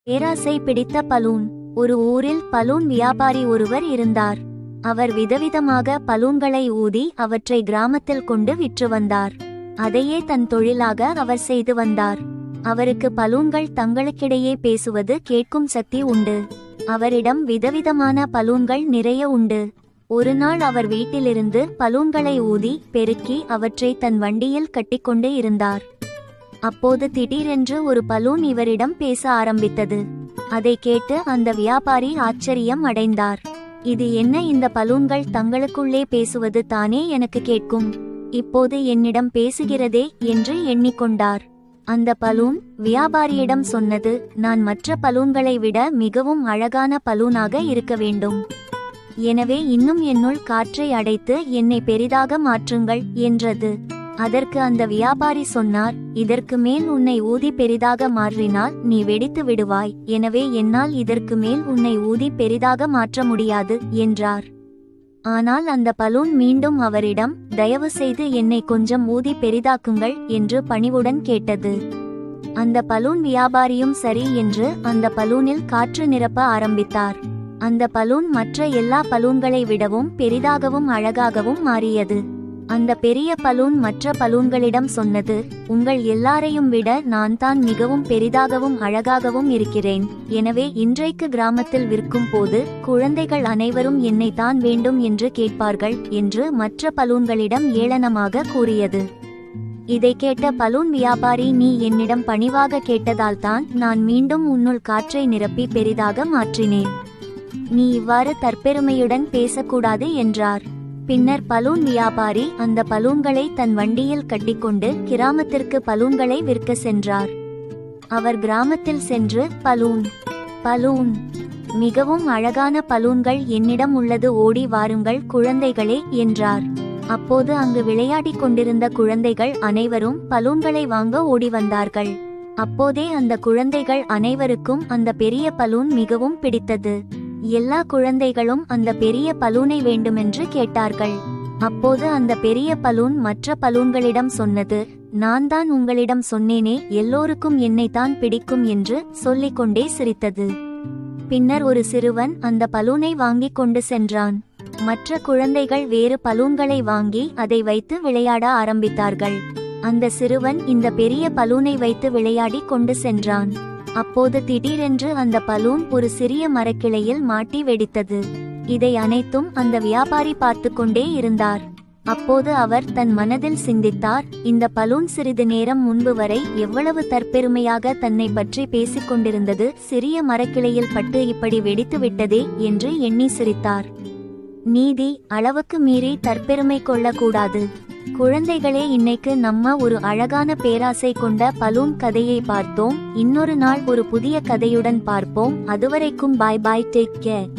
பேராசை பிடித்த பலூன். ஒரு ஊரில் பலூன் வியாபாரி ஒருவர் இருந்தார். அவர் விதவிதமாக பலூன்களை ஊதி அவற்றை கிராமத்தில் கொண்டு விற்று வந்தார். அதையே தன் தொழிலாக அவர் செய்து வந்தார். அவருக்கு பலூன்கள் தங்களுக்கிடையே பேசுவது கேட்கும் சக்தி உண்டு. அவரிடம் விதவிதமான பலூன்கள் நிறைய உண்டு. ஒரு நாள் அவர் வீட்டிலிருந்து பலூன்களை ஊதி பெருக்கி அவற்றை தன் வண்டியில் கட்டிக்கொண்டு இருந்தார். அப்போது திடீரென்று ஒரு பலூன் இவரிடம் பேச ஆரம்பித்தது. அதை கேட்டு அந்த வியாபாரி ஆச்சரியம் அடைந்தார். இது என்ன, இந்த பலூன்கள் தங்களுக்குள்ளே பேசுவது தானே எனக்கு கேட்கும், இப்போது என்னிடம் பேசுகிறதே என்று எண்ணிக்கொண்டார். அந்த பலூன் வியாபாரியிடம் சொன்னது, நான் மற்ற பலூன்களை விட மிகவும் அழகான பலூனாக இருக்க வேண்டும். எனவே இன்னும் என்னுள் காற்றை அடைத்து என்னை பெரிதாக மாற்றுங்கள் என்றது. அதற்கு அந்த வியாபாரி சொன்னார், இதற்கு மேல் உன்னை ஊதி பெரிதாக மாற்றினால் நீ வெடித்து விடுவாய். எனவே என்னால் இதற்கு மேல் உன்னை ஊதி பெரிதாக மாற்ற முடியாது என்றார். ஆனால் அந்த பலூன் மீண்டும் அவரிடம், தயவு செய்து என்னை கொஞ்சம் ஊதி பெரிதாக்குங்கள் என்று பணிவுடன் கேட்டது. அந்த பலூன் வியாபாரியும் சரி என்று அந்த பலூனில் காற்று நிரப்ப ஆரம்பித்தார். அந்த பலூன் மற்ற எல்லா பலூன்களை விடவும் பெரிதாகவும் அழகாகவும் மாறியது. அந்த பெரிய பலூன் மற்ற பலூன்களிடம் சொன்னது, உங்கள் எல்லாரையும் விட நான் தான் மிகவும் பெரிதாகவும் அழகாகவும் இருக்கிறேன். எனவே இன்றைக்கு கிராமத்தில் விற்கும் போது குழந்தைகள் அனைவரும் என்னை தான் வேண்டும் என்று கேட்பார்கள் என்று மற்ற பலூன்களிடம் ஏளனமாக கூறியது. இதை கேட்ட பலூன் வியாபாரி, நீ என்னிடம் பணிவாக கேட்டதால் தான் நான் மீண்டும் உன்னுள் காற்றை நிரப்பி பெரிதாக மாற்றினேன். நீ இவ்வாறு தற்பெருமையுடன் பேசக்கூடாது என்றார். பின்னர் பலூன் வியாபாரி அந்த பலூன்களை தன் வண்டியில் கட்டிக்கொண்டு கிராமத்திற்கு பலூன்களை விற்க சென்றார். அவர் கிராமத்தில் சென்று, பலூன் மிகவும் அழகான பலூன்கள் என்னிடம் உள்ளது, ஓடி வாருங்கள் குழந்தைகளே என்றார். அப்போது அங்கு விளையாடிக் கொண்டிருந்த குழந்தைகள் அனைவரும் பலூன்களை வாங்க ஓடி வந்தார்கள். அப்போதே அந்த குழந்தைகள் அனைவருக்கும் அந்த பெரிய பலூன் மிகவும் பிடித்தது. எல்லா குழந்தைகளும் அந்த பெரிய பலூனை வேண்டுமென்று கேட்டார்கள். அப்போது அந்த பெரிய பலூன் மற்ற பலூன்களிடம் சொன்னது, நான் தான் உங்களிடம் சொன்னேனே, எல்லோருக்கும் என்னை தான் பிடிக்கும் என்று சொல்லிக்கொண்டே சிரித்தது. பின்னர் ஒரு சிறுவன் அந்த பலூனை வாங்கிக் கொண்டு சென்றான். மற்ற குழந்தைகள் வேறு பலூன்களை வாங்கி அதை வைத்து விளையாட ஆரம்பித்தார்கள். அந்த சிறுவன் இந்த பெரிய பலூனை வைத்து விளையாடி கொண்டு சென்றான். அப்போது திடீரென்று அந்த பலூன் ஒரு சிறிய மரக்கிளையில் மாட்டி வெடித்தது. இதை அனைத்தும் அந்த வியாபாரி பார்த்து கொண்டே இருந்தார். அப்போது அவர் தன் மனதில் சிந்தித்தார், இந்த பலூன் சிறிது நேரம் முன்பு வரை எவ்வளவு தற்பெருமையாக தன்னை பற்றி பேசிக் கொண்டிருந்தது, சிறிய மரக்கிளையில் பட்டு இப்படி வெடித்து விட்டதே என்று எண்ணி சிரித்தார். நீதி, அளவுக்கு மீறி தற்பெருமை கொள்ளக்கூடாது. குழந்தைகளே, இன்னைக்கு நம்ம ஒரு அழகான பேராசை கொண்ட பலூன் கதையை பார்த்தோம். இன்னொரு நாள் ஒரு புதிய கதையுடன் பார்ப்போம். அதுவரைக்கும் பாய் பாய், டேக் கேர்.